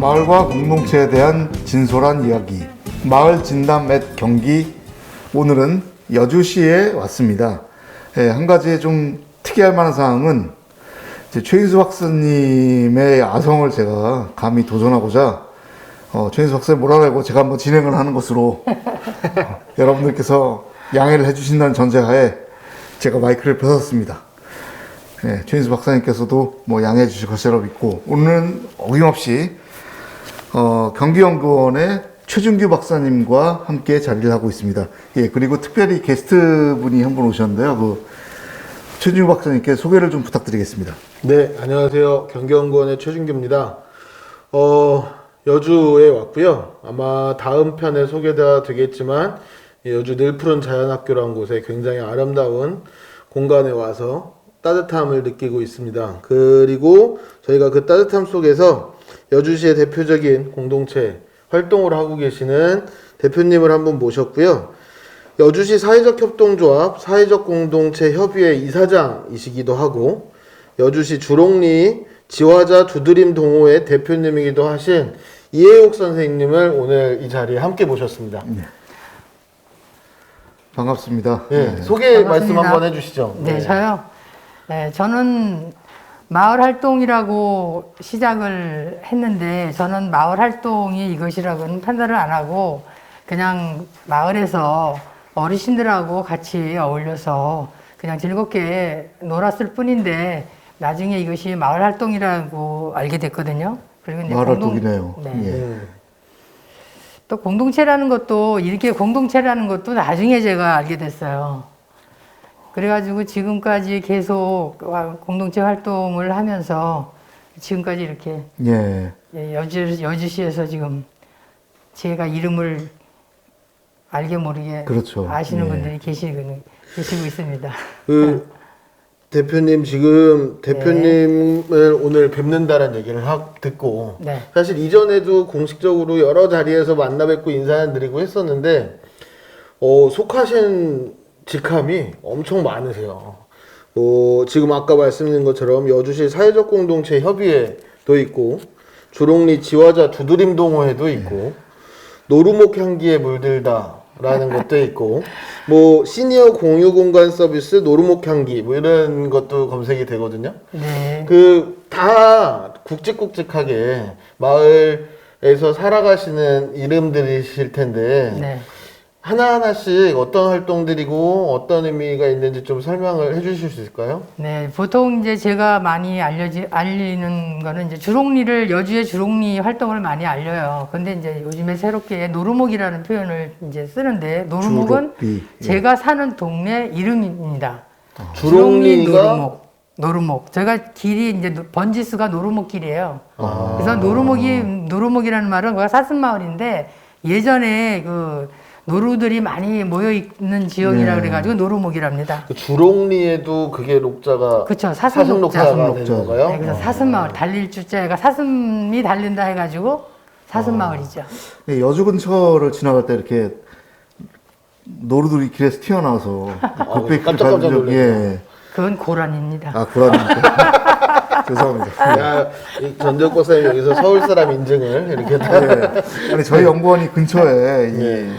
마을과 공동체에 대한 진솔한 이야기. 마을 진담 앳 경기. 오늘은 여주시에 왔습니다. 한 가지 좀 특이할 만한 사항은 이제 최인수 박사님의 아성을 제가 감히 도전하고자 최인수 박사님 뭐라고 하고 제가 한번 진행을 하는 것으로 여러분들께서 양해를 해주신다는 전제하에 제가 마이크를 펴섰습니다. 최인수 박사님께서도 뭐 양해해 주실 것이라고 믿고 오늘은 어김없이 경기연구원의 최준규 박사님과 함께 자리를 하고 있습니다. 예, 그리고 특별히 게스트 분이 한 분 오셨는데요. 그 최준규 박사님께 소개를 좀 부탁드리겠습니다. 네, 안녕하세요. 경기연구원의 최준규입니다. 여주에 왔고요. 아마 다음 편에 소개가 되겠지만 여주 늘푸른 자연학교라는 곳에 굉장히 아름다운 공간에 와서 따뜻함을 느끼고 있습니다. 그리고 저희가 그 따뜻함 속에서 여주시의 대표적인 공동체 활동을 하고 계시는 대표님을 한 분 모셨고요. 여주시 사회적 협동조합 사회적 공동체 협의회 이사장이시기도 하고 여주시 주롱리 지화자 두드림 동호회 대표님이기도 하신 이혜옥 선생님을 오늘 이 자리에 함께 모셨습니다. 네. 반갑습니다. 네, 소개 반갑습니다. 말씀 한번 해주시죠. 네, 저요. 네, 저는 마을 활동이라고 시작을 했는데 저는 마을 활동이 이것이라고는 판단을 안 하고 그냥 마을에서 어르신들하고 같이 어울려서 그냥 즐겁게 놀았을 뿐인데 나중에 이것이 마을 활동이라고 알게 됐거든요. 그리고 이제 마을 활동이네요. 네. 예. 또 공동체라는 것도 이렇게 공동체라는 것도 나중에 제가 알게 됐어요. 그래가지고 지금까지 계속 공동체 활동을 하면서 지금까지 이렇게 예. 여주시에서 지금 제가 이름을 알게 모르게 그렇죠. 아시는 예. 분들이 계시고 있습니다. 그 대표님 지금 대표님을 오늘 뵙는다는 얘기를 듣고 네. 사실 이전에도 공식적으로 여러 자리에서 만나 뵙고 인사드리고 했었는데 속하신 직함이 엄청 많으세요. 지금 아까 말씀드린 것처럼 여주시 사회적 공동체 협의회도 있고 주롱리 지화자 두드림 동호회도 있고 노루목 향기에 물들다라는 것도 있고 뭐 시니어 공유 공간 서비스 노루목 향기 뭐 이런 것도 검색이 되거든요. 네. 그 다 굵직굵직하게 마을에서 살아가시는 이름들이실 텐데 네. 하나하나씩 어떤 활동들이고 어떤 의미가 있는지 좀 설명을 해주실 수 있을까요? 네, 보통 이제 제가 많이 알리는 거는 이제 여주의 주롱리 활동을 많이 알려요. 근데 이제 요즘에 새롭게 노루목이라는 표현을 이제 쓰는데, 노루목은 주록비, 예. 제가 사는 동네 이름입니다. 주롱리가 노루목. 제가 길이 이제 번지수가 노루목 길이에요. 아. 그래서 노루목이라는 말은 사슴마을인데 예전에 그 노루들이 많이 모여 있는 지역이라 네. 그래가지고 노루목이랍니다. 그 주롱리에도 그게 녹자가 그쵸, 사슴녹자. 사슴녹자가 되는 건가요? 네, 그래서 사슴마을 달릴 주자가 사슴이 달린다 해가지고 사슴마을이죠. 예, 여주 근처를 지나갈 때 이렇게 노루들이 길에서 튀어나와서 깜짝깜짝 놀랐네요. 예. 그건 고란입니다. 아, 고라니까. 죄송합니다. 야, 이 전재욱 박사님 여기서 서울 사람 인증을 이렇게 예. 아니, 저희 연구원이 근처에 이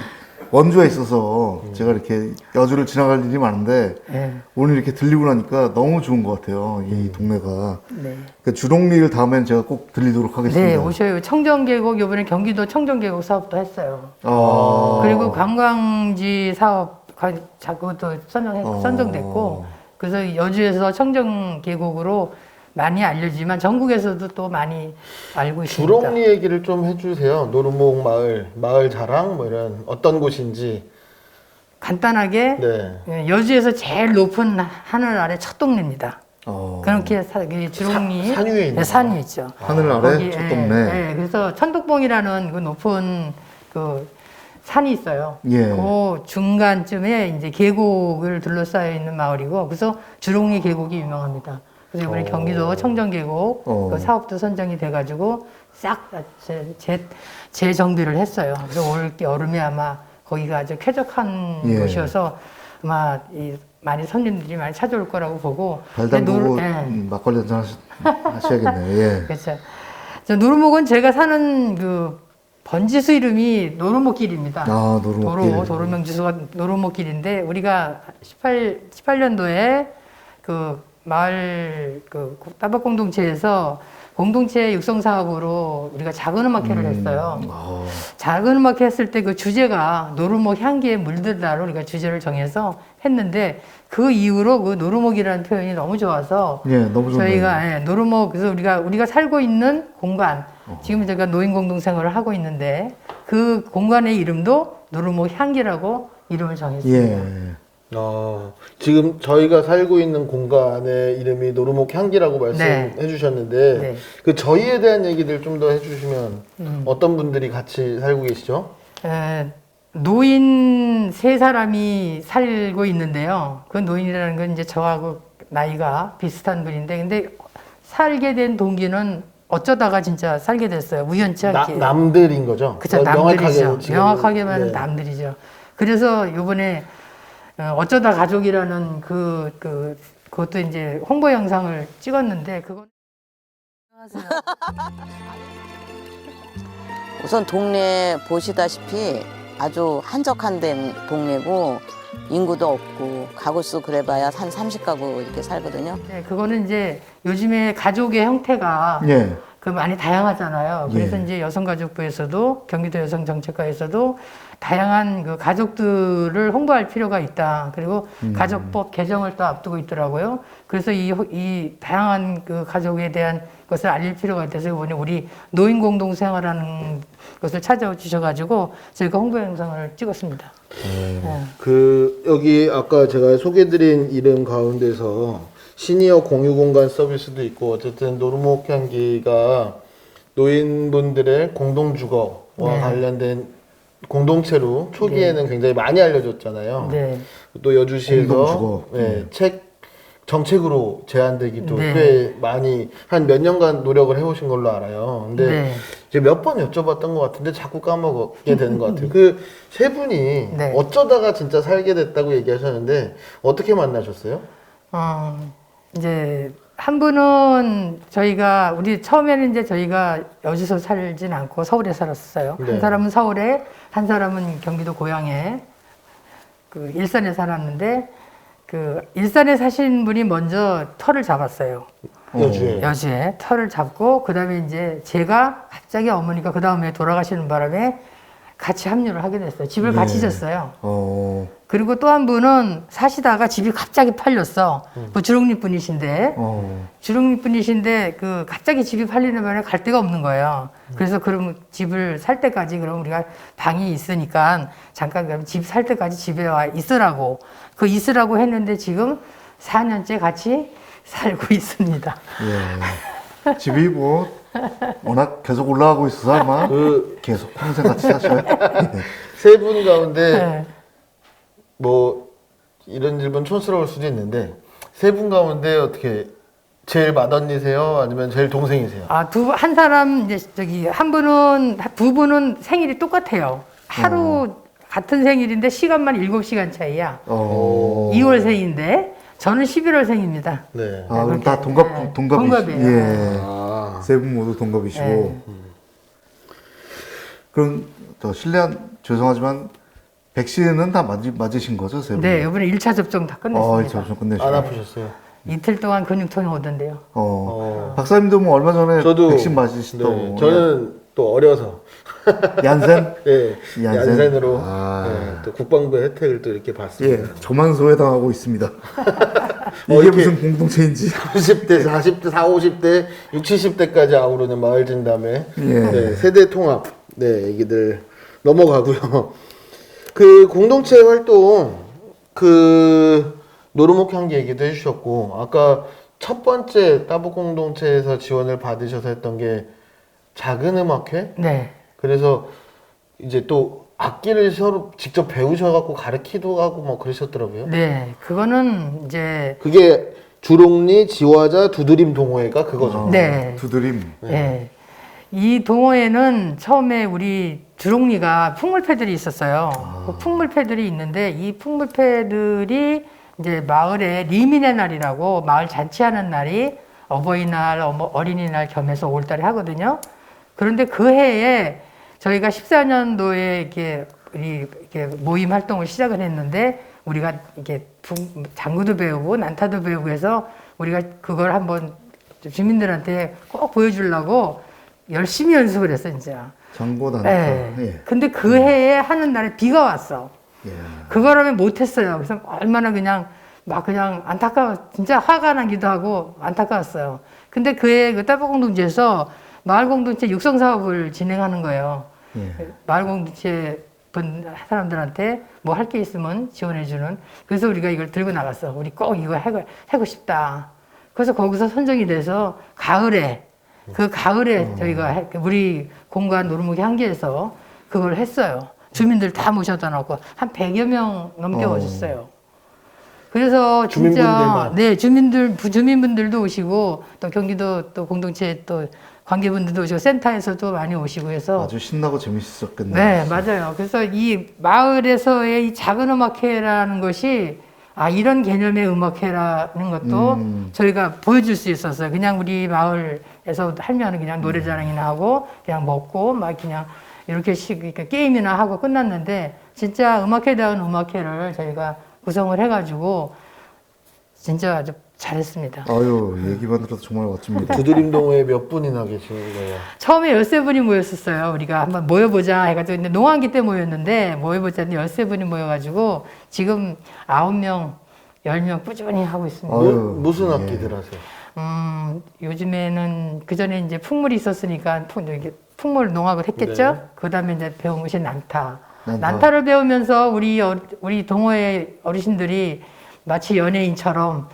원주에 있어서 제가 이렇게 여주를 지나갈 일이 많은데 네. 오늘 이렇게 들리고 나니까 너무 좋은 것 같아요. 이 동네가. 네. 그 주롱리를 다음엔 제가 꼭 들리도록 하겠습니다. 네, 오셔요. 청정계곡, 이번에 경기도 청정계곡 사업도 했어요. 아. 그리고 관광지 사업, 그것도 선정됐고, 그래서 여주에서 청정계곡으로 많이 알려지만 전국에서도 또 많이 알고 있습니다. 주롱리 얘기를 좀 해주세요. 노루목 마을 자랑 뭐 이런 어떤 곳인지. 간단하게 네. 여주에서 제일 높은 하늘 아래 첫 동네입니다. 어. 그렇게 주롱리 산 위에 있는 산이 있죠. 하늘 아래 거기, 첫 예, 동네. 예, 그래서 천덕봉이라는 그 높은 그 산이 있어요. 예. 그 중간쯤에 이제 계곡을 둘러싸여 있는 마을이고, 그래서 주롱리 계곡이 유명합니다. 그래서 이번에 경기도 청정계곡 그 사업도 선정이 돼가지고 싹 재정비를 했어요. 그래서 올 여름에 아마 거기가 아주 쾌적한 예. 곳이어서 아마 많이 손님들이 많이 찾아올 거라고 보고. 발 담그고 예. 막걸리 한잔 하셔야겠네요. 예. 그렇죠. 저 노루목은 제가 사는 그 번지수 이름이 노루목길입니다. 아, 노루목길. 도로명지수가 노루목길인데 우리가 18년도에 그 마을 그 따박 공동체에서 공동체 육성 사업으로 우리가 작은 음악회를 했어요. 작은 음악회 했을 때 그 주제가 노루목 향기에 물들다로 우리가 주제를 정해서 했는데 그 이후로 그 노루목이라는 표현이 너무 좋아서 예, 너무 좋네요. 저희가 예, 노루목 그래서 우리가 살고 있는 공간 지금 제가 노인 공동 생활을 하고 있는데 그 공간의 이름도 노루목 향기라고 이름을 정했습니다. 예. 지금 저희가 살고 있는 공간의 이름이 노루목 향기라고 말씀해 주셨는데 네. 그 저희에 대한 얘기들 좀 더 해주시면 어떤 분들이 같이 살고 계시죠? 노인 세 사람이 살고 있는데요. 그 노인이라는 건 이제 저하고 나이가 비슷한 분인데, 근데 살게 된 동기는 어쩌다가 진짜 살게 됐어요. 우연치 않게. 남들인 거죠? 그쵸, 남들이죠. 지금- 명확하게만 네. 남들이죠. 그래서 요번에 어쩌다 가족이라는 그것도 이제 홍보 영상을 찍었는데, 그건 우선 동네 보시다시피 아주 한적한 데 동네고 인구도 없고 가구 수 그래봐야 한 30가구 이렇게 살거든요. 네, 그거는 이제 요즘에 가족의 형태가 예. 그 많이 다양하잖아요. 그래서 예. 이제 여성가족부에서도 경기도 여성정책과에서도 다양한 그 가족들을 홍보할 필요가 있다. 그리고 가족법 개정을 또 앞두고 있더라고요. 그래서 이 다양한 그 가족에 대한 것을 알릴 필요가 있어서 이번에 우리 노인 공동생활하는 것을 찾아와 주셔가지고 저희가 홍보 영상을 찍었습니다. 그 여기 아까 제가 소개드린 이름 가운데서 시니어 공유 공간 서비스도 있고 어쨌든 노루목 향기가 노인분들의 공동 주거와 네. 관련된 공동체로 초기에는 굉장히 많이 알려졌잖아요. 네. 또 여주시에서 공동주거. 책 정책으로 제안되기도 네. 꽤 많이 한 몇 년간 노력을 해오신 걸로 알아요. 근데 네. 이제 몇 번 여쭤봤던 것 같은데 자꾸 까먹게 되는 것 같아요. 그 세 분이 네. 어쩌다가 진짜 살게 됐다고 얘기하셨는데 어떻게 만나셨어요? 이제 한 분은 우리 처음에는 이제 저희가 여주서 살진 않고 서울에 살았어요. 네. 한 사람은 서울에, 한 사람은 경기도 고향에, 그 일산에 살았는데, 그 일산에 사신 분이 먼저 터를 잡았어요. 여주에. 여주에 터를 잡고, 그 다음에 이제 제가 갑자기 어머니가 그 다음에 돌아가시는 바람에 같이 합류를 하게 됐어요. 집을 예. 같이 졌어요. 그리고 또 한 분은 사시다가 집이 갑자기 팔렸어. 뭐 주롱리 분이신데, 주롱리 분이신데, 그 갑자기 집이 팔리는 바람에 갈 데가 없는 거예요. 그래서 그럼 집을 살 때까지 그럼 우리가 방이 있으니까 잠깐 그럼 집 살 때까지 집에 와 있으라고. 그 있으라고 했는데 지금 4년째 같이 살고 있습니다. 예. 집이 뭐 워낙 계속 올라가고 있어서 아마 계속 평생 같이 사셔요. 세 분 가운데 네. 뭐 이런 질문 촌스러울 수도 있는데 세 분 가운데 어떻게 제일 맏언니세요? 아니면 제일 동생이세요? 한 사람, 이제 두 분은 생일이 똑같아요. 하루 같은 생일인데 시간만 7시간 차이야. 2월생인데 저는 11월생입니다. 네. 그럼 다 동갑이시고. 동갑이에요. 예. 세 분 모두 동갑이시고. 네. 그럼 더 죄송하지만 백신은 다 맞으신 거죠, 세 분? 네, 이번에 1차 접종 다 끝냈습니다. 접종 끝내시고. 안 아프셨어요? 이틀 동안 근육통이 오던데요. 박사님도 뭐 얼마 전에 저도 백신 맞으시다고. 네, 저는 또 어려서 얀센? 네, 얀센? 얀센으로 아. 네, 또 국방부 혜택을 또 이렇게 예, 받습니다. 저만 소외당하고 있습니다. 이게 이렇게 무슨 공동체인지. 30대, 40대, 40, 50대, 60, 70대까지 아우르는 마을 진담회 예. 네, 세대 통합 얘기들 넘어가고요. 그 공동체 활동 노루목 향기 얘기도 해주셨고 아까 첫 번째 따북 공동체에서 지원을 받으셔서 했던 게 작은 음악회? 네. 그래서 이제 또 악기를 서로 직접 배우셔갖고 가르치기도 하고 뭐 그러셨더라고요. 네, 그거는 이제 그게 주롱리 지화자 두드림 동호회가 그거죠. 네. 두드림. 네. 이 동호회는 처음에 우리 주롱리가 풍물패들이 있었어요. 그 풍물패들이 있는데 이 풍물패들이 이제 마을에 리민의 날이라고 마을 잔치하는 날이 어버이날, 어린이날 겸해서 5월달에 하거든요. 그런데 그 해에 저희가 14년도에 이렇게 모임 활동을 시작을 했는데 우리가 이게 장구도 배우고 난타도 배우고 해서 우리가 그걸 한번 주민들한테 꼭 보여주려고 열심히 연습을 했어, 진짜. 장고 난타. 네. 예. 근데 그 해에 하는 날에 비가 왔어. 예. 그거라면 못했어요. 그래서 얼마나 그냥 진짜 화가 나기도 하고 안타까웠어요. 근데 그해 그 따봉공동체에서 마을공동체 육성 사업을 진행하는 거예요. 예. 마을공동체 사람들한테 뭐 할 게 있으면 지원해주는. 그래서 우리가 이걸 들고 나갔어. 우리 꼭 이거 하고 싶다. 그래서 거기서 선정이 돼서 그 가을에 저희가 우리 공간 노르목이 한계에서 그걸 했어요. 주민들 다 모셔다 놓고 한 100여 명 넘게 오셨어요. 그래서 진짜 주민분들만. 네, 주민분들도 오시고 또 경기도 또 공동체 또 관계분들도 오시고 센터에서도 많이 오시고 해서 아주 신나고 재밌었겠네요. 네, 맞아요. 그래서 이 마을에서의 이 작은 음악회라는 것이 이런 개념의 음악회라는 것도 저희가 보여줄 수 있었어요. 그냥 우리 마을에서 하면은 그냥 노래자랑이나 하고 그냥 먹고 막 그냥 이렇게 게임이나 하고 끝났는데 진짜 음악회다운 음악회를 저희가 구성을 해가지고 진짜 아주 잘했습니다. 아유, 얘기만 들어도 정말 멋집니다. 두드림동호회 몇 분이나 계시는 거예요? 처음에 13분이 모였었어요. 우리가 한번 모여보자 해가지고 근데 농한기 때 모였는데 모여보자 했는데 13분이 모여가지고 지금 9명, 10명 꾸준히 하고 있습니다. 아유, 무슨 예. 악기들 하세요? 요즘에는 그 전에 이제 풍물이 있었으니까 풍물 농악을 했겠죠. 네. 그 다음에 이제 배운 것이 난타. 난타. 난타를 배우면서 우리 동호회 어르신들이 마치 연예인처럼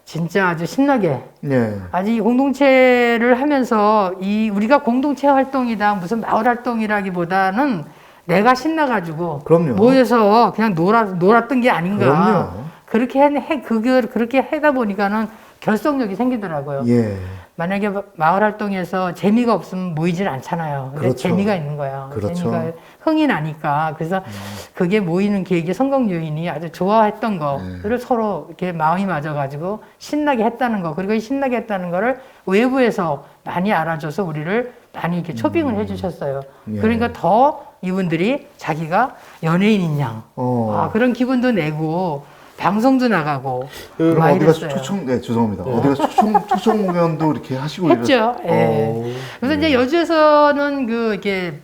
진짜 아주 신나게 예. 아직 이 공동체를 하면서 우리가 공동체 활동이다 무슨 마을 활동이라기보다는 내가 신나가지고 그럼요. 모여서 그냥 놀았던 게 아닌가. 그럼요. 그렇게 하다 보니까는 결속력이 생기더라고요. 예. 만약에 마을 활동에서 재미가 없으면 모이질 않잖아요. 근데 그렇죠. 재미가 있는 거예요. 그렇죠. 재미가 흥이 나니까. 그래서 그게 모이는 계획의 성공 요인이 아주 좋아했던 거를 서로 이렇게 마음이 맞아가지고 신나게 했다는 거. 그리고 이 신나게 했다는 거를 외부에서 많이 알아줘서 우리를 많이 이렇게 초빙을 해주셨어요. 예. 그러니까 더 이분들이 자기가 연예인인 양. 그런 기분도 내고 방송도 나가고 그럼 많이 어디가 됐어요. 죄송합니다. 어디가 초청 공연도 이렇게 하시고 했죠. 이랬- 예. 그래서 이제 여주에서는 이게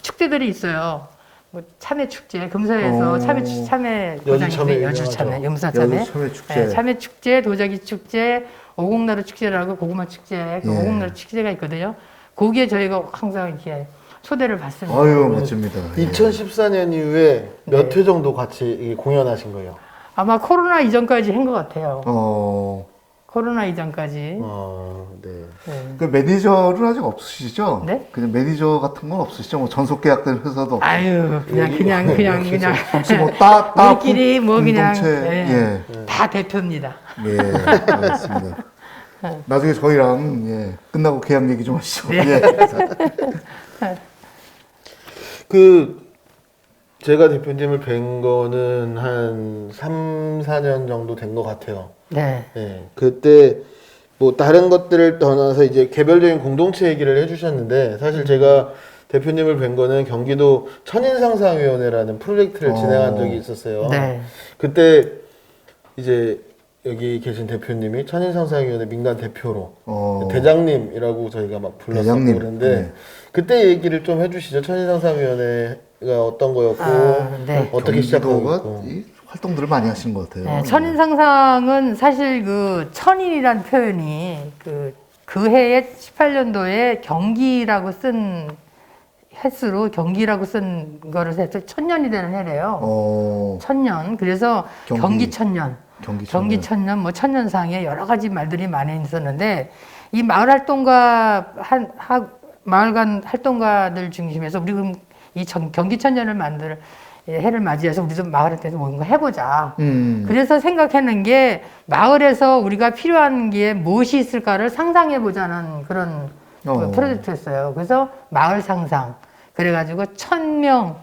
축제들이 있어요. 뭐 참외 축제, 금서에서 참외 여주참외 여주 참외, 유명하죠. 염사 참외, 여주참외 축제. 참외 축제, 도자기 축제, 오곡나루 축제라고 고구마 축제, 예. 오곡나루 축제가 있거든요. 거기에 저희가 항상 이렇게 초대를 받습니다. 아유, 멋집니다. 예. 2014년 이후에 몇 네. 회 정도 같이 공연하신 거예요? 아마 코로나 이전까지 한 것 같아요. 코로나 이전까지. 네. 네. 그 매니저는 아직 없으시죠? 네? 그냥 매니저 같은 건 없으시죠? 뭐 전속 계약된 회사도 없고. 아유, 그냥 혹시 뭐 우리끼리 뭐 그냥 공동체, 다 대표입니다. 예, 알겠습니다. 나중에 저희랑 끝나고 계약 얘기 좀 하시죠. 네. 예. 제가 대표님을 뵌 거는 한 3, 4년 정도 된 것 같아요. 네. 네. 그때 뭐 다른 것들을 떠나서 이제 개별적인 공동체 얘기를 해주셨는데 사실 제가 대표님을 뵌 거는 경기도 천인상상위원회라는 프로젝트를 진행한 적이 있었어요. 네. 그때 이제 여기 계신 대표님이 천인상상위원회 민간 대표로 대장님이라고 저희가 막 불렀었고 대장님. 그런데 네. 그때 얘기를 좀 해주시죠. 천인상상위원회가 어떤 거였고 네. 어떻게 시작하고 경기도가 있고. 이 활동들을 많이 하신 것 같아요. 네, 천인상상은 사실 천인이란 표현이 그 해에 18년도에 경기라고 쓴 횟수로 경기라고 쓴 거를 해서 1000년이 되는 해래요. 1000년. 그래서 경기천년. 경기천년, 뭐 천년상에 여러 가지 말들이 많이 있었는데 이 마을 활동가 마을간 활동가들 중심에서 우리 그럼 이 경기천년을 만들 해를 맞이해서 우리도 마을에서 뭔가 해보자. 그래서 생각하는 게 마을에서 우리가 필요한 게 무엇이 있을까를 상상해보자는 그런 프로젝트였어요. 그래서 마을 상상. 그래가지고 1000명,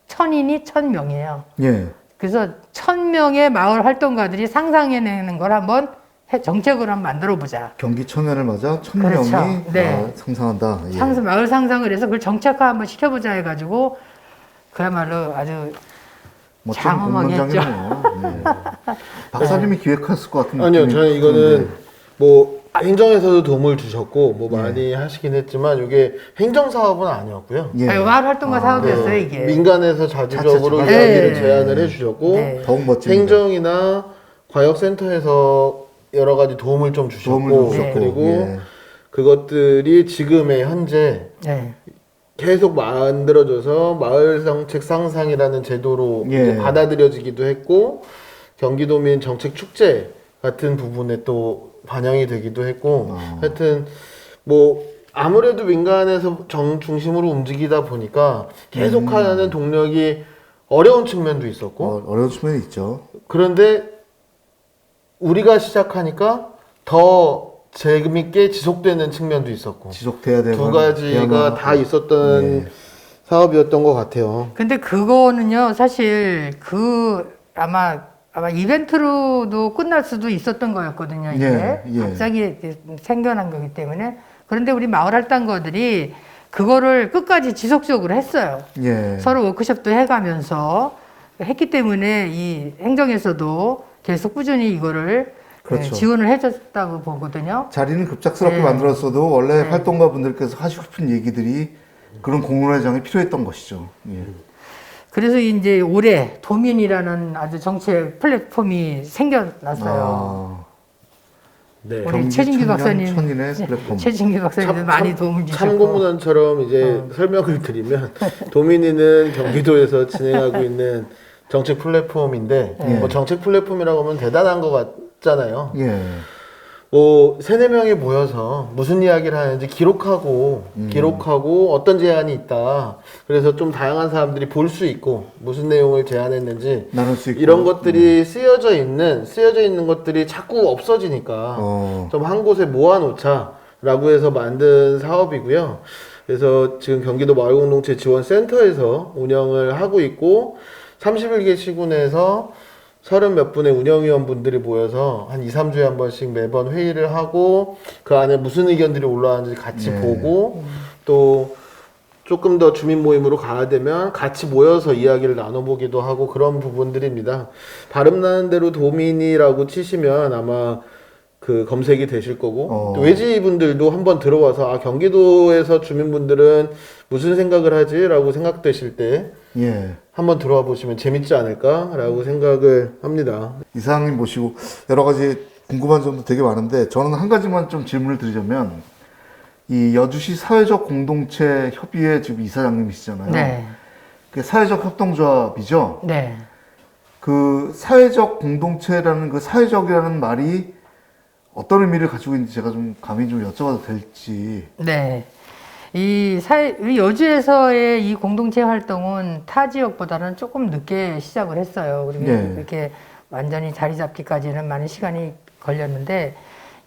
천인이 1000명이에요. 예. 그래서 1000명의 마을 활동가들이 상상해내는 걸 한번 정책을 한번 만들어 보자. 경기천연을 맞아 1000명이 그렇죠. 네. 상상한다. 예. 마을 상상을 해서 그걸 정책화 한번 시켜보자 해가지고 그야말로 아주 멋진 장엄하게 했죠. 공론장이네요. 예. 박사님이 기획했을 것 같은 아니요, 느낌이 저는 이거는 드는데. 뭐 행정에서도 도움을 주셨고 뭐 예. 많이 하시긴 했지만 이게 행정 사업은 아니었고요. 예. 아니, 마을 활동가 사업이었어요 네, 이게. 민간에서 자주적으로 자체 이야기를 네. 제안을 해주셨고 네. 더욱 멋집니다. 행정이나 과역센터에서 여러 가지 도움을 좀 주셨고 도움을 주셨고, 그리고 예. 그것들이 지금의 현재 네. 계속 만들어져서 마을 정책 상상이라는 제도로 예. 이제 받아들여지기도 했고 경기도민 정책 축제 같은 부분에 또 반영이 되기도 했고 하여튼 뭐 아무래도 민간에서 정 중심으로 움직이다 보니까 계속하는 동력이 어려운 측면도 있었고 어려운 측면이 있죠. 그런데 우리가 시작하니까 더 재밌게 지속되는 측면도 있었고 지속돼야 되는 두 가지가 다 있었던 예. 사업이었던 것 같아요. 근데 그거는요 사실 아마 이벤트로도 끝날 수도 있었던 거였거든요 이게 예, 예. 갑자기 이렇게 생겨난 거기 때문에. 그런데 우리 마을 활동가들이 그거를 끝까지 지속적으로 했어요. 예. 서로 워크숍도 해가면서 했기 때문에 이 행정에서도 계속 꾸준히 이거를 그렇죠. 지원을 해줬다고 보거든요. 자리는 급작스럽게 네. 만들었어도 원래 활동가 분들께서 하시고 싶은 얘기들이 그런 공론회장이 필요했던 것이죠. 예. 그래서 이제 올해 도민이라는 아주 정책 플랫폼이 생겨났어요. 아, 네. 우리 경기 최진규 청년 박사님, 천인의 플랫폼. 최진규 박사님도 많이 도움을 주셨고. 참고문헌처럼 이제 설명을 드리면 도민이는 경기도에서 진행하고 있는 정책 플랫폼인데 뭐 정책 플랫폼이라고 하면 대단한 것 같잖아요. 예. 뭐 세네 명이 모여서 무슨 이야기를 하는지 기록하고 어떤 제안이 있다. 그래서 좀 다양한 사람들이 볼 수 있고 무슨 내용을 제안했는지 나눌 수 있고. 이런 것들이 쓰여져 있는 것들이 자꾸 없어지니까 좀 한 곳에 모아놓자라고 해서 만든 사업이고요. 그래서 지금 경기도 마을공동체 지원센터에서 운영을 하고 있고 31개 시군에서 30몇 분의 운영위원분들이 모여서 한 2, 3주에 한 번씩 매번 회의를 하고 그 안에 무슨 의견들이 올라왔는지 같이 네. 보고 또 조금 더 주민 모임으로 가야 되면 같이 모여서 이야기를 나눠보기도 하고 그런 부분들입니다. 발음 나는 대로 도민이라고 치시면 아마 그 검색이 되실 거고 또 외지분들도 한번 들어와서 아 경기도에서 주민분들은 무슨 생각을 하지라고 생각되실 때 예. 한번 들어와 보시면 재밌지 않을까라고 생각을 합니다. 이사장님 모시고 여러 가지 궁금한 점도 되게 많은데 저는 한 가지만 좀 질문을 드리자면 이 여주시 사회적 공동체 협의회 지금 이사장님이시잖아요. 네. 그 사회적 협동조합이죠. 네. 그 사회적 공동체라는 그 사회적이라는 말이 어떤 의미를 가지고 있는지 제가 좀 감히 좀 여쭤봐도 될지. 네. 우리 여주에서의 이 공동체 활동은 타 지역보다는 조금 늦게 시작을 했어요. 그리고 네. 이렇게 완전히 자리 잡기까지는 많은 시간이 걸렸는데,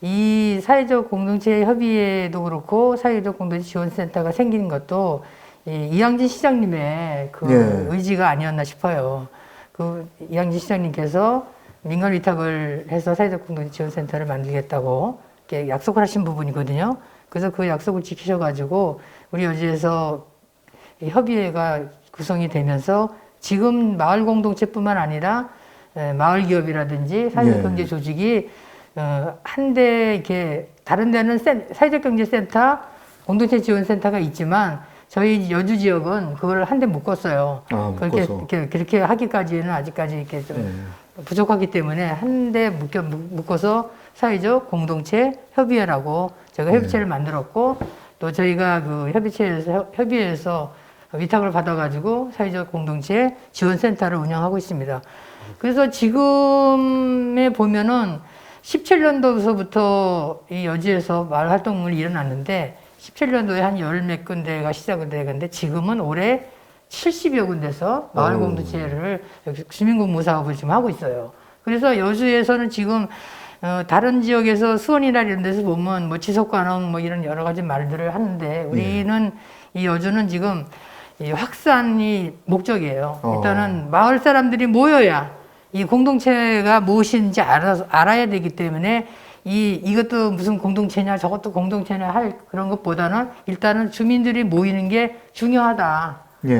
이 사회적 공동체 협의회도 그렇고, 사회적 공동체 지원센터가 생긴 것도 이양진 시장님의 그 네. 의지가 아니었나 싶어요. 그 이양진 시장님께서 민간 위탁을 해서 사회적 공동체 지원센터를 만들겠다고 이렇게 약속을 하신 부분이거든요. 그래서 그 약속을 지키셔가지고 우리 여주에서 이 협의회가 구성이 되면서 지금 마을 공동체뿐만 아니라 마을 기업이라든지 사회적 경제 조직이 한데 이렇게 다른 데는 사회적 경제 센터, 공동체 지원 센터가 있지만 저희 여주 지역은 그걸 한데 묶었어요. 그렇게 하기까지는 아직까지 이렇게 좀 부족하기 때문에 한데 묶어서 사회적 공동체 협의회라고 제가 협의체를 만들었고 또 저희가 그 협의회에서 위탁을 받아가지고 사회적 공동체 지원센터를 운영하고 있습니다. 그래서 지금에 보면은 17년도서부터 이 여주에서 마을 활동을 일어났는데 17년도에 한 열 몇 군데가 시작을 되는데 지금은 올해 70여 군데서 마을 공동체를 주민공무 사업을 지금 하고 있어요. 그래서 여주에서는 지금 다른 지역에서 수원이나 이런 데서 보면 뭐 지속 가능 뭐 이런 여러 가지 말들을 하는데 우리는 이 여주는 지금 이 확산이 목적이에요. 일단은 마을 사람들이 모여야 이 공동체가 무엇인지 알아야 되기 때문에 이것도 무슨 공동체냐 저것도 공동체냐 할 그런 것보다는 일단은 주민들이 모이는 게 중요하다. 예.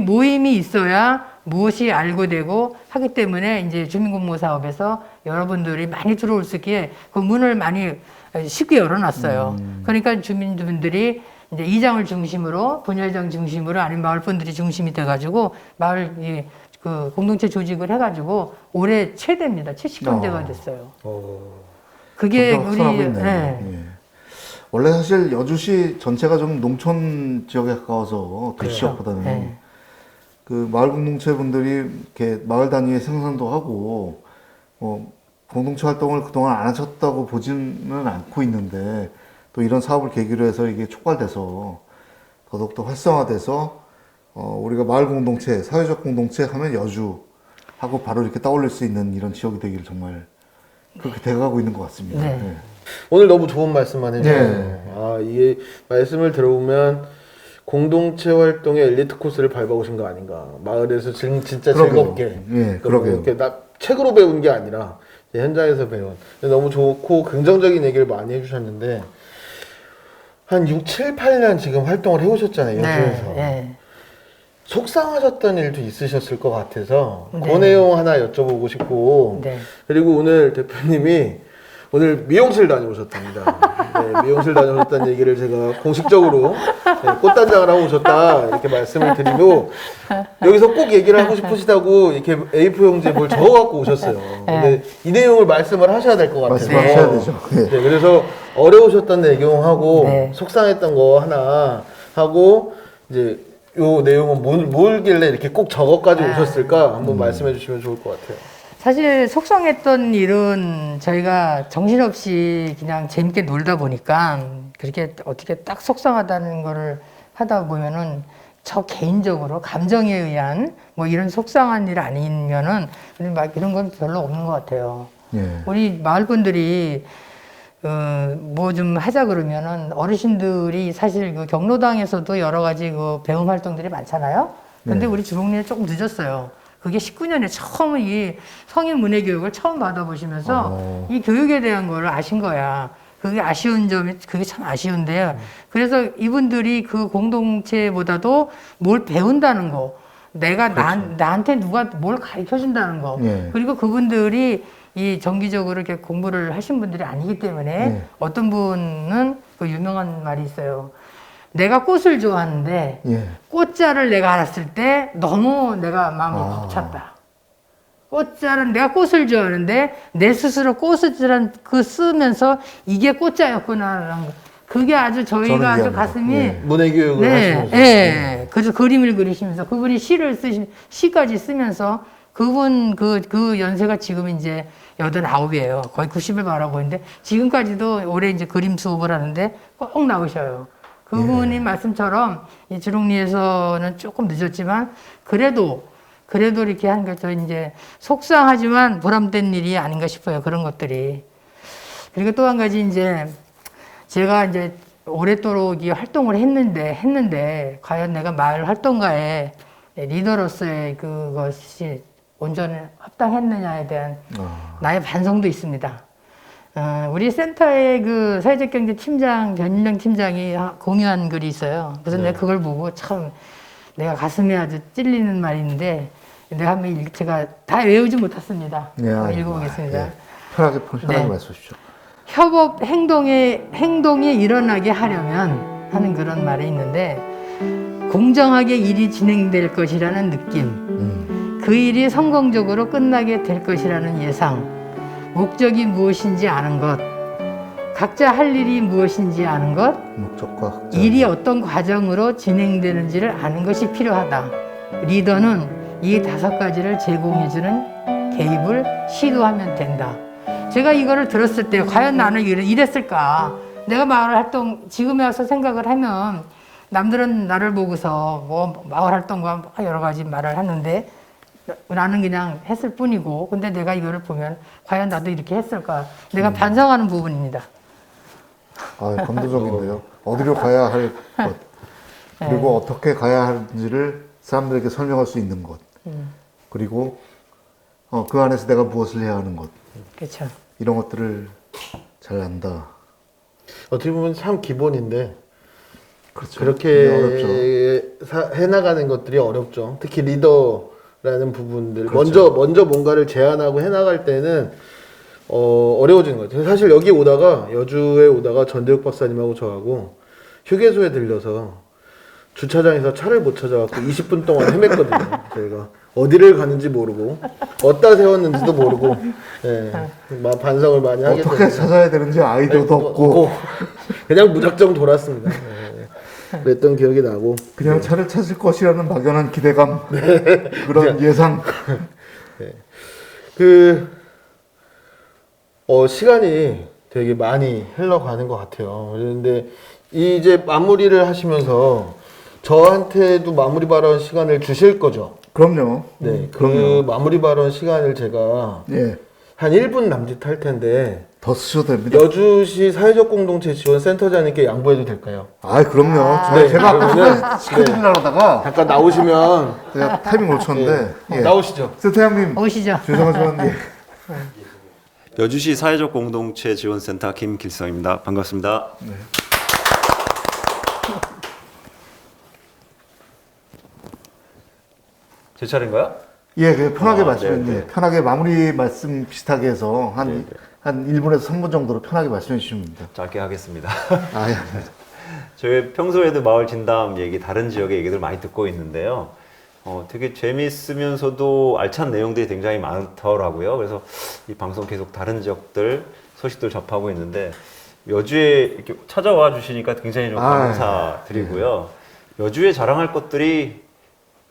모임이 있어야 무엇이 알고 되고 하기 때문에 이제 주민공모 사업에서 여러분들이 많이 들어올 수 있게 그 문을 많이 쉽게 열어놨어요. 그러니까 주민들이 이제 이장을 중심으로 분야장 중심으로 아니면 마을 분들이 중심이 돼가지고 마을 그 공동체 조직을 해가지고 올해 최대입니다. 70건대가 됐어요. 그게 점점 확산하고 우리 있네요. 네. 예. 원래 사실 여주시 전체가 좀 농촌 지역에 가까워서 도시 지역보다는 네. 그 마을 공동체 분들이 이렇게 마을 단위의 생산도 하고 공동체 활동을 그동안 안 하셨다고 보지는 않고 있는데 또 이런 사업을 계기로 해서 이게 촉발돼서 더더욱더 활성화돼서 우리가 마을 공동체, 사회적 공동체 하면 여주하고 바로 이렇게 떠올릴 수 있는 이런 지역이 되기를 정말 그렇게 돼가고 있는 것 같습니다. 네. 네. 오늘 너무 좋은 말씀만 해주세요. 네. 아, 이게 말씀을 들어보면 공동체 활동의 엘리트 코스를 밟아오신 거 아닌가. 마을에서 진짜 그러게요. 즐겁게. 예, 그러게요. 이렇게 책으로 배운 게 아니라 이제 현장에서 배운. 너무 좋고 긍정적인 얘기를 많이 해주셨는데 한 6, 7, 8년 지금 활동을 해오셨잖아요. 여주에서. 네. 속상하셨던 일도 있으셨을 것 같아서 네. 그 내용 하나 여쭤보고 싶고 네. 그리고 오늘 대표님이 오늘 미용실 다녀오셨답니다. 네, 미용실 다녀오셨다는 얘기를 제가 공식적으로 꽃단장을 하고 오셨다 이렇게 말씀을 드리고 여기서 꼭 얘기를 하고 싶으시다고 이렇게 A4 용지에 뭘 적어갖고 오셨어요. 근데 이 내용을 말씀을 하셔야 될 것 같아요. 말씀하셔야 되죠. 예. 네, 그래서 어려우셨던 내용하고 네. 속상했던 거 하나 하고 이제 요 내용은 뭘길래 이렇게 꼭 저거까지 오셨을까 한번 말씀해 주시면 좋을 것 같아요. 사실 속상했던 일은 저희가 정신없이 그냥 재밌게 놀다 보니까 그렇게 어떻게 딱 속상하다는 거를 하다 보면은 저 개인적으로 감정에 의한 뭐 이런 속상한 일 아니면은 막 이런 건 별로 없는 것 같아요. 예. 우리 마을분들이 뭐 좀 하자 그러면은 어르신들이 사실 그 경로당에서도 여러 가지 그 배움 활동들이 많잖아요. 근데 네. 우리 주봉리는 조금 늦었어요. 그게 19년에 처음 이 성인 문예 교육을 처음 받아보시면서 이 교육에 대한 걸 아신 거야. 그게 아쉬운 점이 그게 참 아쉬운데요. 그래서 이분들이 그 공동체보다도 뭘 배운다는 거, 내가 나한테 누가 뭘 가르쳐 준다는 거, 예. 그리고 그분들이 이 정기적으로 이렇게 공부를 하신 분들이 아니기 때문에 네. 어떤 분은 그 유명한 말이 있어요. 내가 꽃을 좋아하는데 예. 꽃자를 내가 알았을 때 너무 내가 마음이 벅찼다. 꽃자는 내가 꽃을 좋아하는데 내 스스로 꽃을 그 쓰면서 이게 꽃자였구나라는 거. 그게 아주 저희가 저는 아주 이해합니다. 가슴이 예. 문해 교육을 네, 하시면서 예. 그래서 그림을 그리시면서 그분이 시까지 쓰면서 그분 그 연세가 지금 이제 89이에요. 거의 90을 바라고 있는데 지금까지도 올해 이제 그림 수업을 하는데 꼭 나오셔요. 그분이 말씀처럼 이 주롱리에서는 조금 늦었지만 그래도 이렇게 한 게 저 이제 속상하지만 보람된 일이 아닌가 싶어요. 그런 것들이. 그리고 또 한 가지 이제 제가 이제 오랫도록 이 활동을 했는데 과연 내가 마을 활동가의 리더로서의 그것이 온전히 합당했느냐에 대한 나의 반성도 있습니다. 우리 센터의 그 사회적 경제 팀장 변인영 팀장이 공유한 글이 있어요. 그래서 내가 그걸 보고 참 내가 가슴에 아주 찔리는 말인데 내가 한번 제가 다 외우지 못했습니다. 읽어보겠습니다. 예. 편하게 네. 말씀하십시오. 협업 행동이 일어나게 하려면 하는 그런 말이 있는데 공정하게 일이 진행될 것이라는 느낌, 그 일이 성공적으로 끝나게 될 것이라는 예상, 목적이 무엇인지 아는 것, 각자 할 일이 무엇인지 아는 것, 목적과 학자. 일이 어떤 과정으로 진행되는지를 아는 것이 필요하다. 리더는 이 5가지를 제공해주는 개입을 시도하면 된다. 제가 이거를 들었을 때 과연 나는 이랬을까? 내가 마을 활동 지금에 와서 생각을 하면 남들은 나를 보고서 뭐 마을 활동과 여러 가지 말을 하는데 나는 그냥 했을 뿐이고 근데 내가 이거를 보면 과연 나도 이렇게 했을까? 내가 반성하는 부분입니다. 감동적인데요. 어디로 가야 할 것, 그리고 어떻게 가야 하는지를 사람들에게 설명할 수 있는 것, 그리고 그 안에서 내가 무엇을 해야 하는 것, 그렇죠. 이런 것들을 잘 난다. 어떻게 보면 참 기본인데 그렇죠. 그렇게 어렵죠. 해나가는 것들이 어렵죠. 특히 리더라는 부분들 그렇죠. 먼저 뭔가를 제안하고 해나갈 때는 어려워지는 것 같아요. 사실 여기 오다가 여주에 오다가 전대욱 박사님하고 저하고 휴게소에 들려서 주차장에서 차를 못 찾아갖고 20분 동안 헤맸거든요. 저희가 어디를 가는지 모르고 어디다 세웠는지도 모르고 막 반성을 많이 하게 어떻게 됐어요. 찾아야 되는지 아이디어도 없고 그냥 무작정 돌았습니다. 그랬던 기억이 나고 그냥 차를 찾을 것이라는 막연한 기대감 그런 예상. 시간이 되게 많이 흘러가는 것 같아요. 그런데 이제 마무리를 하시면서 저한테도 마무리 발언 시간을 주실 거죠? 그럼요. 네, 그 그럼요. 마무리 발언 시간을 제가 예, 한 1분 남짓 할 텐데 더 쓰셔도 됩니다. 여주시 사회적 공동체 지원 센터장님께 양보해도 될까요? 아, 그럼요. 네, 제가 그러면은, 아까 시켜드리려고 하다가 잠깐 나오시면 제가 타이밍 놓쳤는데 예. 나오시죠. 센터장님 오시죠. 죄송하지만 예. 여주시 사회적 공동체 지원센터 김길성입니다. 반갑습니다. 제 차례인가요? 예, 그 편하게 아, 말씀해 네, 주세요. 네. 편하게 마무리 말씀 비슷하게 해서 네. 한 1분에서 3분 정도로 편하게 말씀해 주시면 됩니다. 짧게 하겠습니다. 아, 예. 저희 평소에도 마을 진담 얘기, 다른 지역의 얘기들 많이 듣고 있는데요. 되게 재미있으면서도 알찬 내용들이 굉장히 많더라고요. 그래서 이 방송 계속 다른 지역들 소식들 접하고 있는데 여주에 이렇게 찾아와 주시니까 굉장히 좀 아, 감사드리고요. 여주에 자랑할 것들이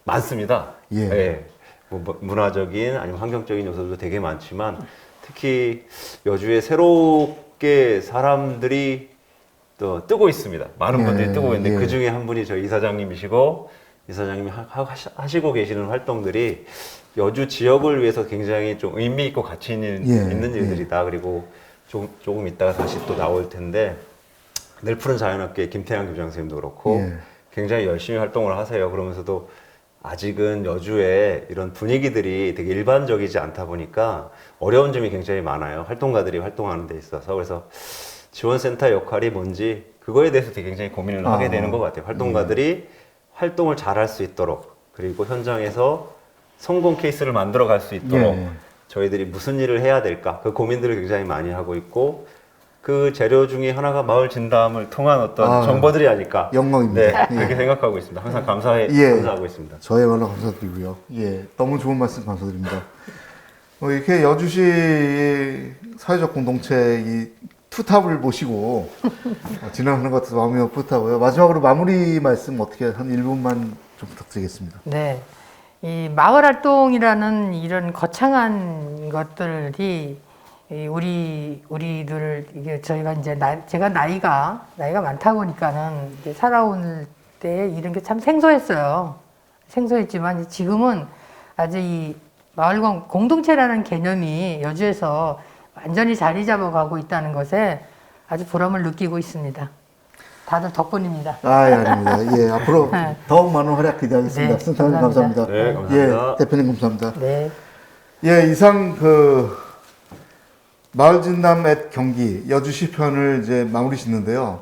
많습니다. 예. 뭐 문화적인 아니면 환경적인 요소도 되게 많지만 특히 여주에 새롭게 사람들이 또 뜨고 있습니다. 많은 분들이 뜨고 있는데 예. 그 중에 한 분이 저희 이사장님이시고 이사장님이 하시고 계시는 활동들이 여주 지역을 위해서 굉장히 좀 의미 있고 가치 있는 일들이다. 그리고 조금 있다가 다시 또 나올 텐데 늘 푸른 자연학교의 김태양 교장 선생님도 그렇고 예. 굉장히 열심히 활동을 하세요. 그러면서도 아직은 여주에 이런 분위기들이 되게 일반적이지 않다 보니까 어려운 점이 굉장히 많아요. 활동가들이 활동하는 데 있어서. 그래서 지원센터 역할이 뭔지 그거에 대해서 되게 굉장히 고민을 하게 되는 것 같아요. 활동가들이 활동을 잘 할 수 있도록 그리고 현장에서 성공 케이스를 만들어 갈 수 있도록 예. 저희들이 무슨 일을 해야 될까 그 고민들을 굉장히 많이 하고 있고 그 재료 중에 하나가 마을 진담을 통한 어떤 정보들이 아닐까 영광입니다. 네, 그렇게 생각하고 있습니다. 항상 감사하고 있습니다. 저희말로 감사드리고요. 예, 너무 좋은 말씀 감사드립니다. 이렇게 여주시 사회적 공동체 이 투탑을 모시고 진행하는 것 같아서 마음이 뿌듯하고요. 마지막으로 마무리 말씀 어떻게 한 1분만 좀 부탁드리겠습니다. 네. 이 마을 활동이라는 이런 거창한 것들이 우리들 이게 저희가 이제 제가 나이가 많다 보니까는 이제 살아온 때 이런 게 참 생소했어요. 생소했지만 지금은 아주 이 마을 공동체라는 개념이 여주에서 완전히 자리 잡아가고 있다는 것에 아주 보람을 느끼고 있습니다. 다들 덕분입니다. 아, 예, 아닙니다. 예, 앞으로 더욱 많은 활약 기대하겠습니다. 네, 센터장님 감사합니다. 네, 감사합니다. 예, 대표님 감사합니다. 네. 예, 이상 마을 진담 앳 경기 여주시 편을 이제 마무리 짓는데요.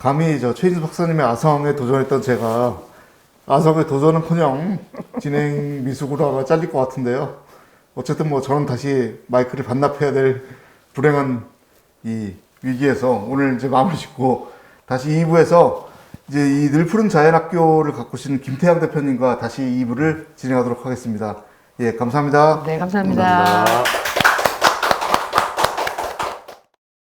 감히 최인수 박사님의 아성에 도전했던 제가 아성에 도전은커녕 진행 미숙으로 아마 잘릴 것 같은데요. 어쨌든 저는 다시 마이크를 반납해야 될 불행한 이 위기에서 오늘 이제 마무리 짓고 다시 2부에서 이제 이 늘푸른 자연학교를 가꾸신 김태양 대표님과 다시 2부를 진행하도록 하겠습니다. 예, 감사합니다. 네, 감사합니다. 감사합니다.